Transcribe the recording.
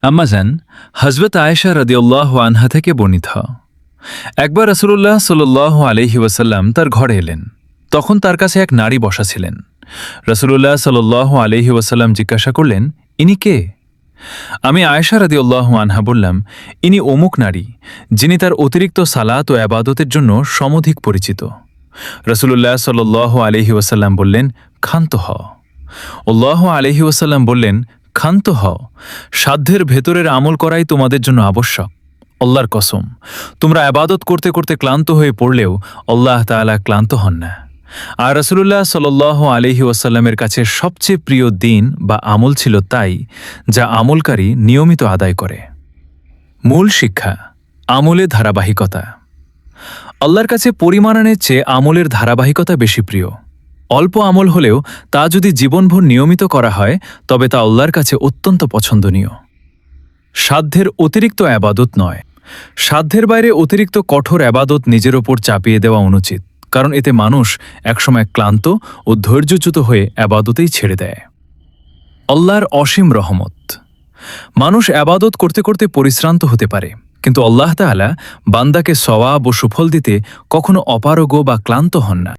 আম্মাজান হযরত আয়েশা রাদিয়াল্লাহু আনহা থেকে বর্ণিত। একবার রাসূলুল্লাহ সাল্লাল্লাহু আলাইহি ওয়াসাল্লাম তার ঘরে এলেন। তখন তার কাছে এক নারী বসা ছিলেন। রাসূলুল্লাহ সাল্লাল্লাহু আলাইহি ওয়াসাল্লাম জিজ্ঞাসা করলেন, ইনি কে? আমি আয়েশা রাদিয়াল্লাহু আনহা বললাম, ইনি অমুক নারী, যিনি তার অতিরিক্ত সালাত ও আবাদতের জন্য সমধিক পরিচিত। রাসূলুল্লাহ সাল্লাল্লাহু আলাইহি ওয়াসাল্লাম বললেন, ক্ষান্ত হও। আল্লাহু আলাইহি ওয়াসাল্লাম বললেন, ক্ষান্ত হও, সাধ্যের ভেতরের আমল করাই তোমাদের জন্য আবশ্যক। আল্লাহর কসম, তোমরা আবাদত করতে করতে ক্লান্ত হয়ে পড়লেও আল্লাহ তাআলা ক্লান্ত হন না। আর রাসূলুল্লাহ সাল্লাল্লাহু আলাইহি ওয়াসাল্লামের কাছে সবচেয়ে প্রিয় দিন বা আমল ছিল তাই, যা আমলকারী নিয়মিত আদায় করে। মূল শিক্ষা: আমলে ধারাবাহিকতা। আল্লাহর কাছে পরিমাণানের চেয়ে আমলের ধারাবাহিকতা বেশি প্রিয়। অল্প আমল হলেও তা যদি জীবনভর নিয়মিত করা হয় তবে তা আল্লাহর কাছে অত্যন্ত পছন্দনীয়। সাধ্যের অতিরিক্ত আবাদত নয়। সাধ্যের বাইরে অতিরিক্ত কঠোর আবাদত নিজের ওপর চাপিয়ে দেওয়া অনুচিত, কারণ এতে মানুষ একসময় ক্লান্ত ও ধৈর্যচ্যুত হয়ে আবাদতেই ছেড়ে দেয়। আল্লাহর অসীম রহমত। মানুষ আবাদত করতে করতে পরিশ্রান্ত হতে পারে, কিন্তু আল্লাহ তাআলা বান্দাকে সওয়াব ও সুফল দিতে কখনো অপারগ বা ক্লান্ত হন না।